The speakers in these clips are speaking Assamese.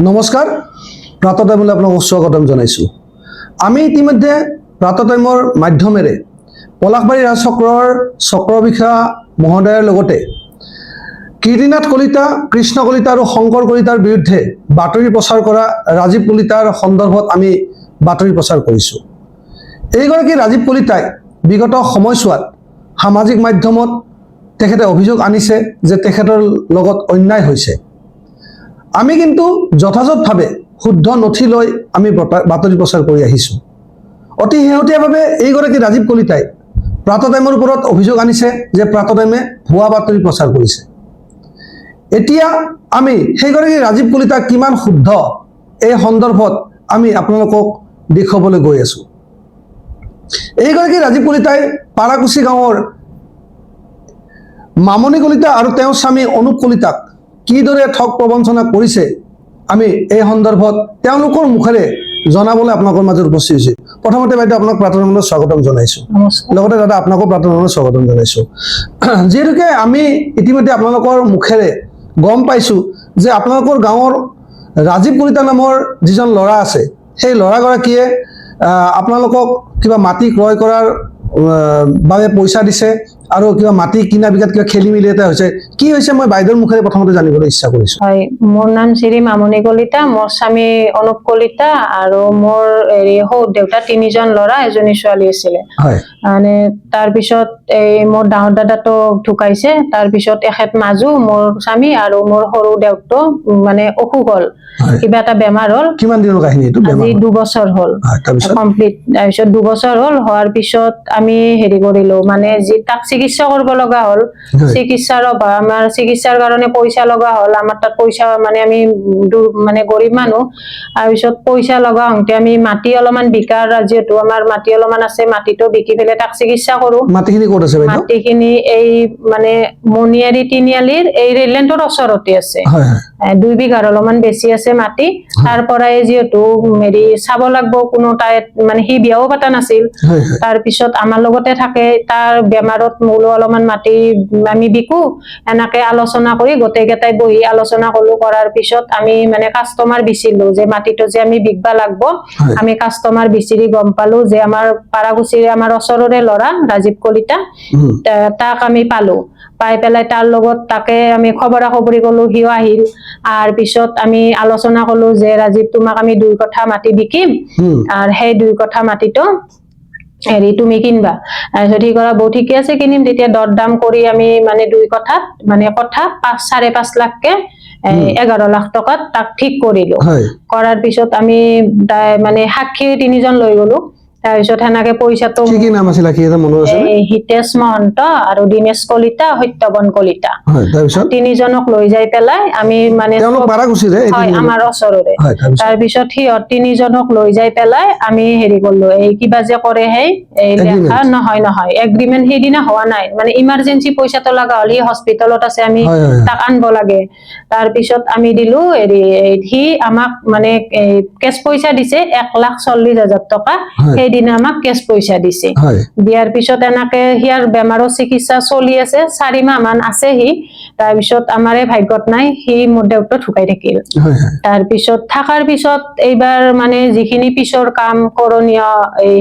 নমস্কাৰ প্ৰাতঃ টাইমলৈ আপোনাক স্বাগতম জনাইছোঁ। আমি ইতিমধ্যে প্ৰাতঃ টাইমৰ মাধ্যমেৰে পলাশবাৰী ৰাজচক্ৰৰ চক্ৰবিষয়া মহোদয়ৰ লগতে কীৰ্তিনাথ কলিতা, কৃষ্ণ কলিতা আৰু শংকৰ কলিতাৰ বিৰুদ্ধে বাতৰি প্ৰচাৰ কৰা ৰাজীৱ কলিতাৰ সন্দৰ্ভত আমি বাতৰি প্ৰচাৰ কৰিছোঁ। এইগৰাকী ৰাজীৱ কলিতাই বিগত সময়ছোৱাত সামাজিক মাধ্যমত তেখেতে অভিযোগ আনিছে যে তেখেতৰ লগত অন্যায় হৈছে। আমি কিন্তু যথাযথভাৱে শুদ্ধ নথি লৈ আমি বাতৰি প্ৰচাৰ কৰি আহিছোঁ। অতি শেহতীয়াভাৱে এইগৰাকী ৰাজীৱ কলিতাই প্ৰাতঃ টাইমৰ ওপৰত অভিযোগ আনিছে যে প্ৰাতঃ টাইমে ভুৱা বাতৰি প্ৰচাৰ কৰিছে। এতিয়া আমি সেইগৰাকী ৰাজীৱ কলিতা কিমান শুদ্ধ এই সন্দৰ্ভত আমি আপোনালোকক দেখুৱাবলৈ গৈ আছোঁ। এইগৰাকী ৰাজীৱ কলিতাই পাৰাকুচি গাঁৱৰ মামনি কলিতা আৰু তেওঁৰ স্বামী অনুপ কলিতাক কিদৰে ঠগ প্ৰবঞ্চনা কৰিছে আমি এই সন্দৰ্ভত তেওঁলোকৰ মুখেৰে জনাবলৈ আপোনালোকৰ মাজত উপস্থিত হৈছে। প্ৰথমতে বাইদেউ আপোনাক প্ৰাতঃটাইমলৈ স্বাগতম জনাইছোঁ, লগতে দাদা আপোনাকো প্ৰাতঃটাইমলৈ স্বাগতম জনাইছোঁ। যিহেতুকে আমি ইতিমধ্যে আপোনালোকৰ মুখেৰে গম পাইছোঁ যে আপোনালোকৰ গাঁৱৰ ৰাজীৱ কলিতা নামৰ যিজন ল'ৰা আছে, সেই ল'ৰাগৰাকীয়ে আপোনালোকক কিবা মাটি ক্ৰয় কৰাৰ বাবে পইচা দিছে আৰু কিবা মাটি কিনা বিকাত কিবা খেলি মেলি এটা হৈছে। কি হৈছে মই বাইদেউৰ মুখেৰে প্ৰথমতে জানিবলৈ ইচ্ছা কৰিছোঁ। হয়, মোৰ নাম শ্ৰী মামনি কলিতা, মোৰ স্বামী অনুপ কলিতা আৰু মোৰ সৌ দেউতা তিনিজন ল'ৰা এজনী ছোৱালী আছিলে। মানে তাৰপিছত এই মোৰ ডাঙৰ দাদাটো ঢুকাইছে, তাৰপিছত এখেত মাজু মোৰ স্বামী আৰু মোৰ সৰু দেউতাটো মানে অসুখ হ'ল, কিবা এটা বেমাৰ হ'ল। কিমান দিনৰ কাহিনী এইটো? আজি 2 বছৰ হ'ল কমপ্লিট। তাৰপিছত 2 বছৰ হ'ল হোৱাৰ পিছত আমি হেৰি কৰিলো, মানে যি তাক চিকিৎসা কৰিব লগা হ'ল। চিকিৎসাৰ আমাৰ চিকিৎসাৰ কাৰণে পইচা লগা হ'ল। আমাৰ তাত পইচা মানে আমি মানে গৰীব মানুহ, তাৰপিছত পইচা লগা হওঁতে আমি মাটি অলপমান বিকাৰ, যিহেতু আমাৰ মাটি অলপমান আছে, মাটিটো বিকি পেলাই তাক চিকিৎসা কৰো। মাটিখিনি ক'ত আছে বাইদেউ? মাটিখিনি এই মানে মণিয়াৰী তিনিআলিৰ এই ৰেললেণ্ডৰ ওচৰতে আছে। 2 বিঘাৰ অলপমান বেছি আছে মাটি। তাৰ পৰাই যিহেতু হেৰি চাব লাগব, কোনো তাই মানে সি বিয়াও পাতা নাছিল। তাৰপিছত আমাৰ লগতে থাকে, তাৰ বেমাৰত মোলো অলপমান মাটি আমি বিকো। এনেকে আলোচনা কৰি গোটেইকেইটাই বহি আলোচনা কৰো। কৰাৰ পিছত আমি মানে কাষ্টমাৰ বিচিলো যে মাটিটো যে আমি বিকবা লাগব। আমি কাষ্টমাৰ বিচিৰি গম পালো যে আমাৰ পাৰাকুচিৰ আমাৰ ওচৰৰে ল'ৰা ৰাজীৱ কলিতা, তাক আমি পালো। পাই পেলাই তাৰ লগত তাকে আমি খবৰা খবৰি কলো, সিও আহিল। আৰু পিছত আমি আলোচনা কলো যে ৰাজীৱ, তোমাক আমি 2 কঠা মাটি বিকিম আৰু সেই 2 কঠা মাটিটো হেৰি তুমি কিনবা। তাৰপিছত সি কৰা বৌ ঠিকে আছে কিনিম। তেতিয়া দৰ দাম কৰি আমি মানে 2 কঠাত মানে কঠা 5.5 লাখকে 11 লাখ টকাত তাক ঠিক কৰিলো। কৰাৰ পিছত আমি মানে সাক্ষী 3জন লৈ গলো। তাৰপিছত সেনেকে পইচাটো কি নাম আছিল? হিতেশ মহন্ত আৰু দীনেশ কলিতা, সত্যবন কলিতা, 3জনক লৈ যাই পেলাই আমি মানে আমাৰ ওচৰৰে। তাৰপিছত সিহঁত 3জনক লৈ যাই পেলাই আমি হেৰি কৰিলো, এই কিবা যে কৰে সেই লেখা নহয় এগ্ৰিমেন্ট সেইদিনা হোৱা নাই, মানে ইমাৰ্জেঞ্চি পইচাটো লগা হ'ল, সি হস্পিটেলত আছে, আমি তাক আনব লাগে। তাৰপিছত আমি দিলো হেৰি, সি আমাক মানে কেছ পইচা দিছে 1,40,000 টকা। সেইদিনা আমাক কেছ পইচা দিছে। দিয়াৰ পিছত এনেকে সিয়াৰ বেমাৰৰ চিকিৎসা চলি আছে, 4 মাহ মান আছে সি। তাৰপিছত আমাৰে ভাগ্যত নাই, সি মোৰ দেউতা ঢুকাই থাকিল। তাৰপিছত থাকাৰ পিছত এইবাৰ মানে যিখিনি পিছৰ কাম কৰণীয়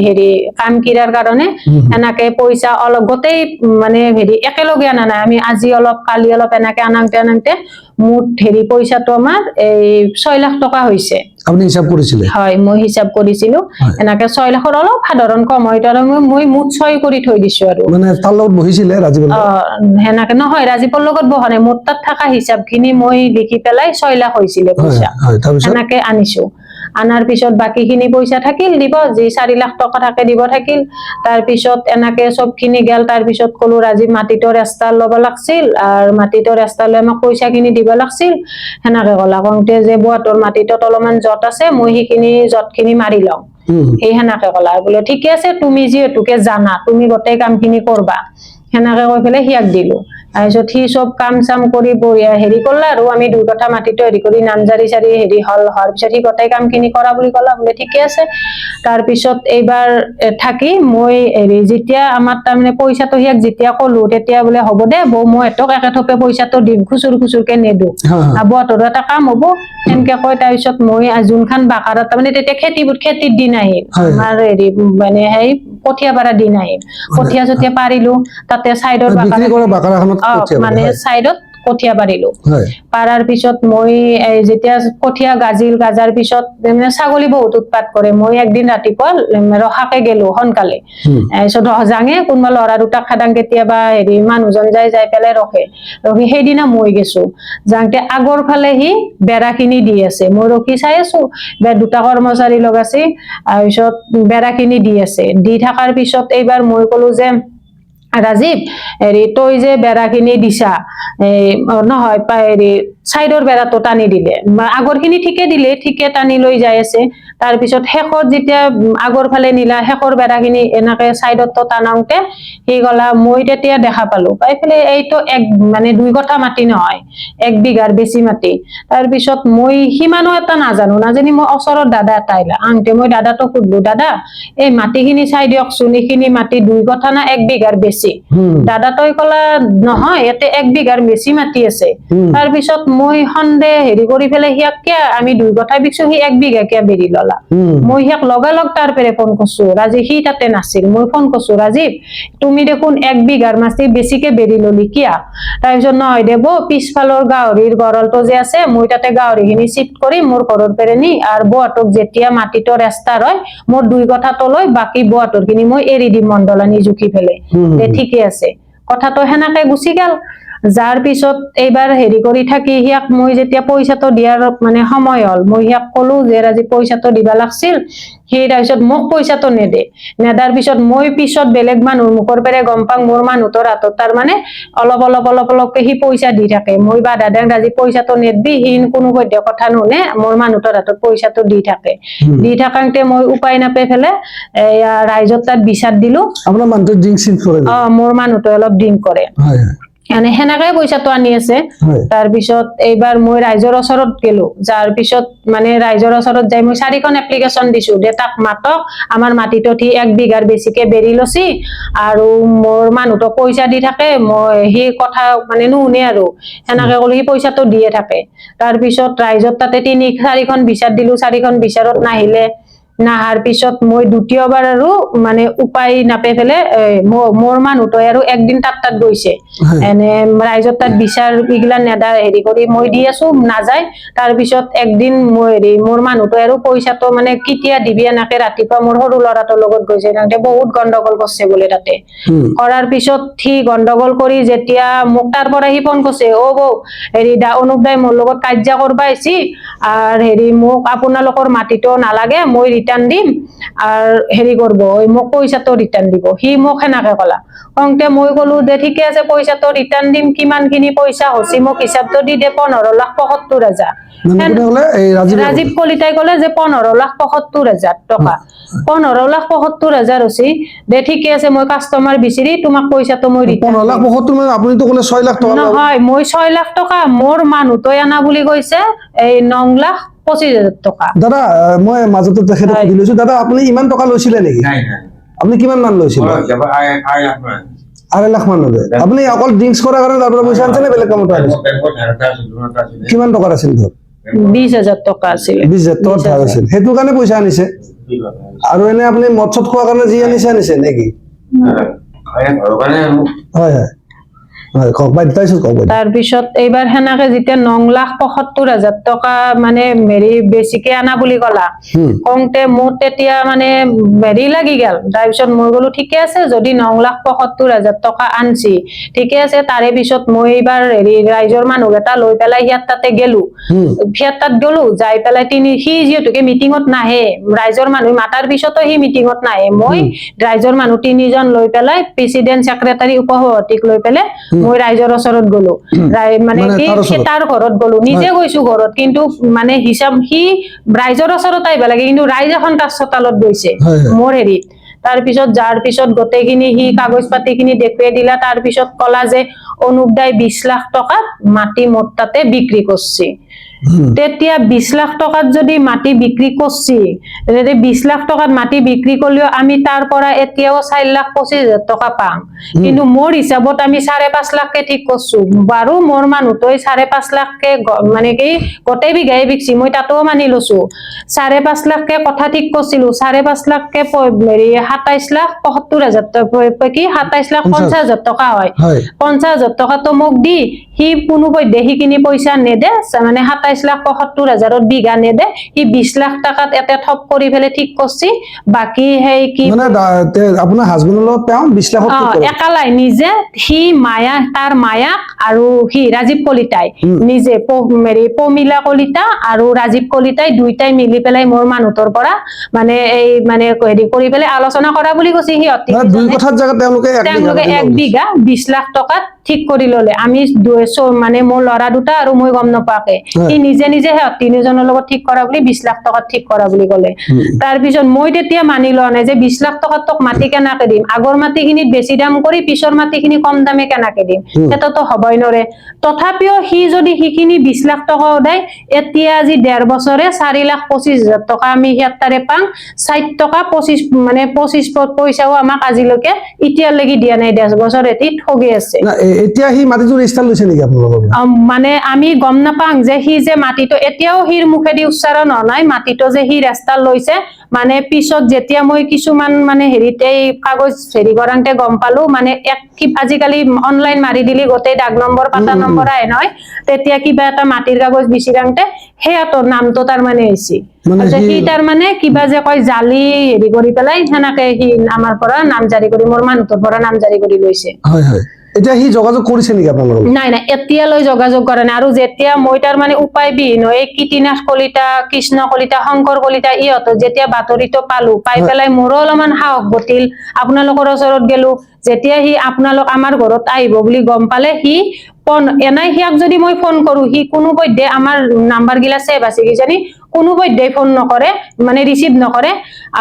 হেৰি কাম কিৰাৰ কাৰণে এনেকে পইচা অলপ গোটেই মানে হেৰি একেলগে আনা নাই, আমি আজি অলপ কালি অলপ এনেকে আনাংতে মুঠ হেৰি পইচাটো আমাৰ এই 6 লাখ টকা হৈছে। আপুনি হিচাপ কৰিছিলে? হয়, মই হিচাপ কৰিছিলো। এনেকে 6 লাখৰ অলপ সাধাৰণ কম হয়, তাৰ মই মুঠ 6 কৰি থৈ দিছো। আৰু মানে তাৰ লগত বহিছিলে ৰাজীৱৰ? সেনেকে নহয়, ৰাজীৱৰ লগত বহা নাই। মোৰ তাত থকা হিচাপ খিনি মই লিখি পেলাই 6 লাখ হৈছিলে পইচা, সেনেকে আনিছো। আনাৰ পিছত বাকী খিনি পইচা থাকিল দিব, যি 4 লাখ টকা থাকে দিব থাকিল। তাৰপিছত এনেকে চব খিনি গেল। তাৰপিছত কলো ৰাজীৱ, মাটিটো ৰেষ্টাৰ ল'ব লাগছিল আৰু মাটিটো ৰেষ্টাৰ লৈ আমাক পইচা খিনি দিব লাগছিল। সেনেকে ক'লা। কওঁতে যে বুৱাটোৰ মাটিটোত অলপমান জট আছে, মই সেইখিনি জট খিনি মাৰি লওঁ। সেই সেনেকে ক'লা। বোলে ঠিকে আছে, তুমি যিহেতুকে জানা, তুমি গোটেই কাম খিনি কৰবা। সেনেকে কৈ পেলাই সিয়াক দিলো। তাৰপিছত সি চব কাম চাম কৰি বঢ়িয়া হেৰি কৰলা আৰু আমি 2 কঠা মাটিটো হেৰি কৰি নামজাৰি চাৰি হেৰি হল হোৱাৰ পিছত সি গোটেই কামখিনি কৰা বুলি ক'লা বোলে ঠিকে আছে। তাৰপিছত এইবাৰ থাকি মই হেৰি যেতিয়া আমাৰ তাৰমানে পইচাটো সিয়াক যেতিয়া ক'লো তেতিয়া বোলে হ'ব দে বৌ মই এটক একেথোপে পইচাটো দিম খুচুৰকে নেদো বৌহঁতৰো এটা কাম হ'ব সেনেকে কয়। তাৰপিছত মই যোনখন বাকাৰত তাৰমানে তেতিয়া খেতিৰ দিন আহিল আমাৰ হেৰি মানে সেই কঠীয়া পাৰা দিন আহিল কঠীয়া চঠীয়া পাৰিলো তাতে চাইডৰ মানে চাইডত কঠীয়া পাৰিলো পাৰাৰ পিছত মই যেতিয়া কঠীয়া গাজাৰ পিছত মানে ছাগলী বহুত উৎপাত কৰে। মই একদিন ৰাতিপুৱা ৰখাকে গেলো সোনকালে তাৰপিছত যাঙে কোনোবা ল'ৰা দুটাক খাদাং কেতিয়াবা হেৰি মানুহজন যাই পেলাই ৰখি সেইদিনা মই গেছো যাওঁতে আগৰ ফালে সি বেৰাখিনি দি আছে মই ৰখি চাই আছো 2টা কৰ্মচাৰী লগাইছে তাৰপিছত বেৰাখিনি দি আছে দি থকাৰ পিছত এইবাৰ মই কলো যে ৰাজীৱ হেৰি তই যে বেৰাখিনি দিছা নহয় হেৰি চাইডৰ বেৰাটো টানি দিলে আগৰ খিনি ঠিকে টানি লৈ যাই আছে। তাৰপিছত শেষত যেতিয়া আগৰ ফালে নিলা শেষৰ বেৰাখিনি এনেকে চাইডত টানাওতে সি গলা মই তেতিয়া দেখা পালো পাই পেলাই এইটো মানে 2 কঠা মাটি নহয় 1 বিঘাৰ বেছি মাটি। তাৰপিছত মই সিমানো এটা নাজানি মই ওচৰত দাদা এটা আহিলা আনতে মই দাদাটো সুধলো দাদা এই মাটিখিনি চাই দিয়কচোন এইখিনি মাটি 2 কঠা না 1 বিঘাৰ বেছি দাদা তই কলা নহয় ইয়াতে 1 বিঘাৰ বেছি মাটি আছে। তাৰপিছত মই সন্দেহ হেৰি কৰি পেলাই সিয়াক কিয় আমি 2 কঠা বিকছো সি 1 বিঘা কিয় বেৰি ললা মই সিয়াক লগালগ তাৰ পেৰে ফোন কৰছো ৰাজীৱ সি তাতে নাছিল মই ফোন কৰছো ৰাজীৱ তুমি দেখোন 1 বিঘাৰ মাটি বেছিকে বেৰি ললি কিয়া। তাৰপিছত নহয় দেব পিছফালৰ গাহৰিৰ গড়লটো যে আছে মই তাতে গাহৰিখিনি শিফ্ট কৰি মোৰ ঘৰৰ পেৰে নি আৰু বৌহঁতক যেতিয়া মাটিটো ৰেষ্টাৰ হয় মোৰ 2 কঠা তলৈ বাকী বৌহঁতৰ খিনি মই এৰি দিম মণ্ডলানি জুখি পেলাই ঠিকে আছে কথাটো সেনেকে গুচি গেল। যাৰ পিছত এইবাৰ হেৰি কৰি থাকি সিয়াক মই যেতিয়া পইচাটো দিয়াৰ মানে সময় হল মই সিয়াক কলো যে আজি পইচাটো দিবা লাগছিল সি তাৰপিছত মোক পইচাটো নেদাৰ পিছত মই পিছত বেলেগ মানুহৰ মুখৰ পেৰে গম পাওঁ মোৰ মানুহটোৰ হাতত তাৰ মানে অলপকে সি পইচা দি থাকে মই বাধা দেং আজি পইচাটো নেদবি সি কোনো কথা নুশুনে মোৰ মানুহটোৰ হাতত পইচাটো দি থাকে দি থাকাংতে মই উপায় নাপাই ফেলে ৰাইজৰ তাত বিচাৰ দিলো। আপোনাৰ মানুহটো ড্ৰিংক চিংক কৰে মোৰ মানুহটোৱে অলপ ড্ৰিংক কৰে মানে সেনেকে পইচাটো আনি আছে। তাৰপিছত এইবাৰ মই ৰাইজৰ ওচৰত গেলো যাৰ পিছত মানে ৰাইজৰ ওচৰত যাই মই 4খন এপ্লিকেশ্যন দিছো যে তাক মাতক আমাৰ মাটিটো সি 1 বিঘাৰ বেছিকে বেৰি লছি আৰু মোৰ মানুহটোক পইচা দি থাকে মই সি কথা মানে নুশুনে আৰু সেনেকে কলে সি পইচাটো দিয়ে থাকে। তাৰপিছত ৰাইজৰ তাতে 3-4খন বিচাৰ দিলো 4খন বিচাৰত নাহিলে নাহাৰ পিছত মই দ্বিতীয়বাৰ আৰু মানে উপায় নাপাই ফেলে মোৰ মানুহটোৱে আৰু একদিন তাত গৈছে এনে ৰাইজৰ তাত বিচাৰ এইগিলা নেদা হেৰি কৰি মই দি আছো নাযায়। তাৰপিছত একদিন মই হেৰি মোৰ মানুহটোৱে আৰু পইচাটো মানে কেতিয়া দিবি এনেকে ৰাতিপুৱা মোৰ সৰু ল'ৰাটোৰ লগত গৈছে তাতে বহুত গণ্ডগোল কৰিছে বোলে তাতে কৰাৰ পিছত সি গণ্ডগোল কৰি যেতিয়া মোক তাৰ পৰা সি ফোন কৰিছে বৌ হেৰি অনুপ দাই মোৰ লগত কাজিয়া কৰবা আহিছি আৰু হেৰি মোক আপোনালোকৰ মাটিটো নালাগে মই ৰিটাৰ্ণ দিম আৰু হেৰি কৰিব মোক পইচাটো ৰিটাৰ্ণ দিব সি মোক সেনেকে কলা কওঁতে মই কলো যে ঠিকে আছে পইচাটো ৰিটাৰ্ণ দিম কিমান খিনি পইচা হৈছে মোক হিচাপটো দি দে 15,75,000 ৰাজীৱ কলিতাই কলে যে 15,75,000 টকা 15,75,000 হৈছে দে ঠিকে আছে মই কাষ্টমাৰ বিচাৰি তোমাক পইচাটো মই 15,75,000 আপুনিতো কলে 6 লাখ টকা নহয় মই 6 লাখ টকা মোৰ মানুহটোৱে আনা বুলি কৈছে এই 9,25,000 টকা। দাদা মই মাজতে তেখেতক সুধি লৈছো দাদা আপুনি ইমান টকা লৈছিলে নেকি? আপুনি কিমান মান লৈছিল? 2.5 লাখ মান ললে। আপুনি অকল ড্ৰিংকস কৰাৰ কাৰণে তাৰ পৰা পইচা আনিছে নে বেলেগ কামত আনিছে? কিমান টকা আছিল ধৰ? 20,000 টকা আছিল। 20,000 টকা ধাৰ আছিল সেইটো কাৰণে পইচা আনিছে আৰু এনে আপুনি মদ চদ খোৱাৰ কাৰণে যি আনিছে নেকি? হয় তাৰপিছত এইবাৰ সেনেকে যেতিয়া 9,75,000 টকা মানে হেৰি বেছিকে আনা বুলি কলা কওঁতে মোৰ তেতিয়া মানে হেৰি লাগি গেল। তাৰপিছত মই গলো ঠিকে আছে যদি 9,75,000 টকা আনছি ঠিকে আছে। তাৰে পিছত মই এইবাৰ হেৰি ৰাইজৰ মানুহকেইটা লৈ পেলাই সিয়াৰ তাতে গেলো সিয়াৰ তাত গলো যাই পেলাই সি যিহেতুকে মিটিঙত নাহে ৰাইজৰ মানুহ মাতাৰ পিছতো সি মিটিঙত নাহে মই ৰাইজৰ মানুহ 3জন লৈ পেলাই প্ৰেচিডেন্ট ছেক্ৰেটাৰী উপসভাপতিক লৈ পেলাই মই ৰাইজৰ ওচৰত গলো মানে কি তাৰ ঘৰত গলো নিজে গৈছো ঘৰত কিন্তু মানে হিচাপ সি ৰাইজৰ ওচৰত আহিব লাগে কিন্তু ৰাইজ এখন তাৰ চোতালত গৈছে মোৰ হেৰিত তাৰপিছত যাৰ পিছত গোটেইখিনি সি কাগজ পাতিখিনি দেখুৱাই দিলা, তাৰপিছত কলা যে অনুপ দাই 20 লাখ টকাত মাটি মোৰ তাতে বিক্ৰী কৰছি। তেতিয়া 20 লাখ টকাত যদি মাটি বিক্ৰী কৰছি, 20 লাখ টকাত মাটি বিক্ৰী কৰলেও আমি তাৰ পৰা এতিয়াও 4,25,000 টকা পাম, কিন্তু মোৰ হিসাবত আমি 5.5 লাখকে ঠিক কৰছো। বাৰু মোৰ মানুহটোই 5.5 লাখকে মানে কি গোটেই বিঘাই বিকছি, মই তাতেও মানি লৈছো। 5.5 লাখকে কথা ঠিক করছিলো, 5.5 লাখকে 27,75,000 কি 27,50,000 টকা হয়। 50,000 টকা তো মোক দি সি কোনো সিখিনি পইচা নেদে, মানে 27,75,000 বিঘা নেদে, সি 20 লাখ টাকাত এটা থপ কৰি ফেলে ঠিক কৰছি। বাকি সেই কি মানে আপোনাৰ হাজবেণ্ডৰ লগত তেওঁ 20 লাখত একালাই নিজে, সি মায়া তাৰ মায়াক আৰু সি ৰাজীৱ কলিতাই নিজে প্ৰমীলা কলিতা আৰু ৰাজীৱ কলিতাই দুইটাই মিলি পেলাই মোৰ মানুহটোৰ পৰা মানে এই মানে হেৰি কৰি পেলাই আলোচনা কৰা বুলি কৈছে। সিহঁতে দুই কথাৰ জায়গা তেওঁলোকে 1 বিঘা 20 লাখ টকাত ঠিক কৰি ললে। আমি মানে মোৰ ল'ৰা দুটা আৰু মই গম নাপাকে, সি নিজে নিজে সিহঁত তিনিজনৰ লগত ঠিক কৰা বুলি 20 লাখ টকাত ঠিক কৰা বুলি ক'লে। তাৰপিছত মই তেতিয়া মানি লোৱা নাই যে 20 লাখ টকাত তোক মাটি কেনেকে দিম, আগৰ মাটিখিনিত বেছি দাম কৰি পিছৰ মাটিখিনি কম দামে কেনেকে দিম, সেইটোতো হবই নৰে। তথাপিও সি যদি সিখিনি 20 লাখ টকাও দেয়, এতিয়া আজি 1.5 বছৰে 4,25,000 টকা আমি সিয়াৰ তাৰে পাম। 60 টকা 25 পইচাও আমাক আজিলৈকে এতিয়ালৈকে দিয়া নাই, 10 বছৰ এটি ঠগি আছে। এতিয়া সি মাটিটো ৰেজিষ্টাৰ লৈছে নেকি আপোনালোকৰ? মানে আমি গম নাপাং যে সি যে মাটিটো এতিয়াও সিৰ মুখেদি উচ্চাৰণ হোৱা নাই মাটিটো যে সি ৰেজিষ্টাৰ লৈছে। মানে পিছত যেতিয়া মই কিছুমান মানে হেৰিতে কাগজ হেৰি কৰাংতে গম পালো, মানে আজিকালি অনলাইন মাৰি দিলি গোটেই ডাক নম্বৰ পাতা নম্বৰ আহে নহয়, তেতিয়া কিবা এটা মাটিৰ কাগজ বিচৰাংতে সেয়াটোৰ নামটো তাৰ মানে হৈছে। সি তাৰ মানে কিবা যে কয় জালি হেৰি কৰি পেলাই সেনেকে সি আমাৰ পৰা নাম জাৰি কৰি মোৰ মানুহটোৰ পৰা নাম জাৰি কৰি লৈছে। হয় হয়, এতিয়া সি যোগাযোগ কৰিছে নেকি আপোনালোকৰ? নাই নাই, এতিয়ালৈ যোগাযোগ কৰা নাই। আৰু যেতিয়া মই তাৰ মানে উপায়বিহীন হৈ কীৰ্তিনাথ কলিতা, কৃষ্ণ কলিতা, শংকৰ কলিতা ইহঁতৰ যেতিয়া বাতৰিটো পালো, পাই পেলাই মোৰো অলপমান সাহস গঠিল, আপোনালোকৰ ওচৰত গেলো। যেতিয়া সি আপোনালোক আমাৰ ঘৰত আহিব বুলি গম পালে, সি এনাই সিয়াক যদি মই ফোন কৰো, সি কোনো পধ্যে আমাৰ নাম্বাৰ গিলা ছেভ আছে কিজানি, কোনো পধ্যে ফোন নকৰে, মানে ৰিচিভ নকৰে।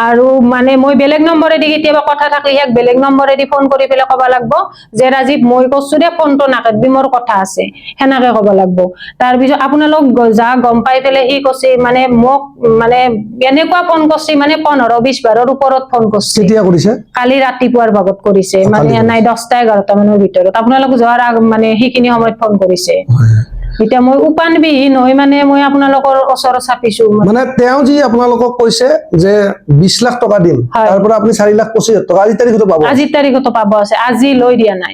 আৰু মানে মই বেলেগ নম্বৰেদি কেতিয়াবা কথা থাকলে সিয়াক বেলেগ নম্বৰেদি ফোন কৰি পেলাই কব লাগব যে ৰাজীৱ মই কৈছো দে, ফোনটো নাকাটবি, মোৰ কথা আছে, সেনেকে কব লাগব। তাৰপিছত আপোনালোক যা গম পাই পেলাই সি কৈছে মানে মোক মানে এনেকুৱা ফোন কৰছি, মানে 15-20 বাৰৰ ওপৰত ফোন কৰছে। কেতিয়া কৰিছে? কালি ৰাতিপুৱাৰ ভাগত কৰিছে, মানে নাই 10টা-11টা মানৰ ভিতৰত। আপোনালোক যোৱাৰ মানে সেইখিনি সময়ত ফোন কৰিছে। এতিয়া মই উপানবিহীন হৈ মানে মই আপোনালোকৰ ওচৰত চাপিছো। মানে তেওঁ যি আপোনালোকক কৈছে যে 20 লাখ টকা দিম, তাৰ পৰা আপুনি 4,25,000 টকা আজি তাৰিখতো পাব, আজিৰ তাৰিখতো পাব আছে, আজি লৈ দিয়া নাই।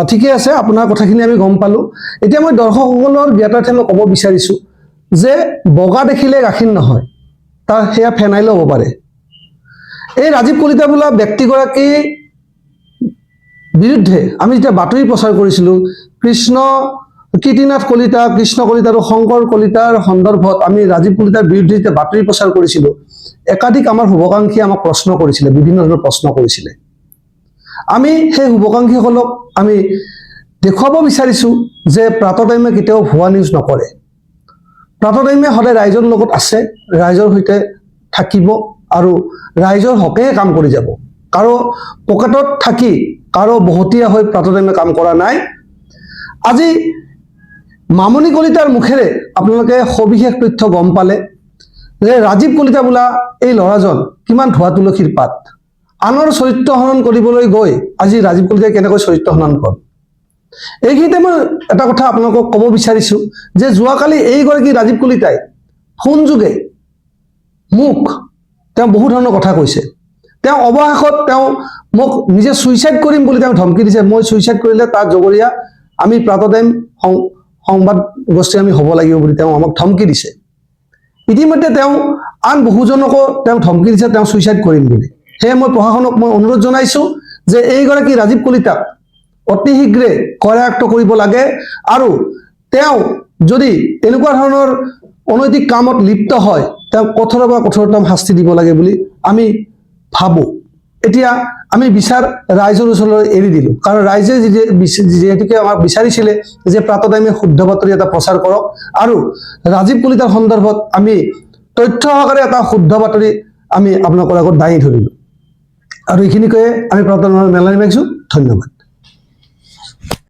ঠিকে আছে, আপোনাৰ কথাখিনি আমি গম পালো। এতিয়া মই দৰ্শকসকলৰ জ্ঞাতাৰ্থে মই ক'ব বিচাৰিছো যে বগা দেখিলে গাখীৰ নহয়, তাৰ সেয়া ফেনাইলো হ'ব পাৰে। এই ৰাজীৱ কলিতা বোলা ব্যক্তিগৰাকী বিৰুদ্ধে আমি যেতিয়া বাতৰি প্ৰচাৰ কৰিছিলো, কীৰ্তিনাথ কলিতা, কৃষ্ণ কলিতা আৰু শংকৰ কলিতাৰ সন্দৰ্ভত আমি ৰাজীৱ কলিতাৰ বিৰুদ্ধে যেতিয়া বাতৰি প্ৰচাৰ কৰিছিলো, একাধিক আমাৰ শুভাকাংক্ষীয়ে আমাক প্ৰশ্ন কৰিছিলে, বিভিন্ন ধৰণৰ প্ৰশ্ন কৰিছিলে। আমি সেই শুভাকাংক্ষীসকলক আমি দেখুৱাব বিচাৰিছো যে প্ৰাতঃটাইমে কেতিয়াও ভুৱা নিউজ নকৰে। প্ৰাতঃটাইমে সদায় ৰাইজৰ লগত আছে, ৰাইজৰ সৈতে থাকিব আৰু ৰাইজৰ হকেহে কাম কৰি যাব। কাৰো পকেটত থাকি কাৰো বহতীয়া হৈ প্ৰাতঃটাইমে কাম কৰা নাই। আজি মামনি কলিতাৰ মুখেৰে আপোনালোকে সবিশেষ তথ্য গম পালে যে ৰাজীৱ কলিতা বোলা এই ল'ৰাজন কিমান ধোৱা তুলসীৰ পাত। আনৰ চৰিত্ৰ হনন কৰিবলৈ গৈ আজি ৰাজীৱ কলিতাই কেনেকৈ চৰিত্ৰ হনন কৰে। এইখিনিতে মই এটা কথা আপোনালোকক ক'ব বিচাৰিছো যে যোৱাকালি এইগৰাকী ৰাজীৱ কলিতাই ফোনযোগে মোক তেওঁ বহু ধৰণৰ কথা কৈছে। তেওঁ অৱশেষত তেওঁ মোক নিজে ছুইচাইড কৰিম বুলি তেওঁ ধমকি দিছে। মই ছুইচাইড কৰিলে তাৰ জগৰীয়া আমি প্ৰাতঃটাইম সংবাদ গোষ্ঠী আমি হ'ব লাগিব বুলি তেওঁ আমাক ধমকি দিছে। ইতিমধ্যে তেওঁ আন বহুজনকো তেওঁ ধমকি দিছে তেওঁ ছুইচাইড কৰিম বুলি। সেয়ে মই প্ৰশাসনক মই অনুৰোধ জনাইছো যে এইগৰাকী ৰাজীৱ কলিতাক অতি শীঘ্ৰে কৰায়ত্ব কৰিব লাগে আৰু তেওঁ যদি এনেকুৱা ধৰণৰ অনৈতিক কামত লিপ্ত হয় তেওঁ কঠোৰৰ পৰা কঠোৰতম শাস্তি দিব লাগে বুলি আমি ভাবো। এতিয়া আমি বিচাৰ ৰাইজৰ ওচৰলৈ এৰি দিলো, কাৰণ ৰাইজে যিহেতুকে আমাক বিচাৰিছিলে যে প্ৰাতঃটাইমে শুদ্ধ বাতৰি এটা প্ৰচাৰ কৰক আৰু ৰাজীৱ কলিতাৰ সন্দৰ্ভত আমি তথ্য সহকাৰে এটা শুদ্ধ বাতৰি আমি আপোনালোকৰ আগত দাঙি ধৰিলো। আৰু এইখিনি কৈয়ে আমি প্ৰাক্তন মেলানী মাগিছোঁ। ধন্যবাদ।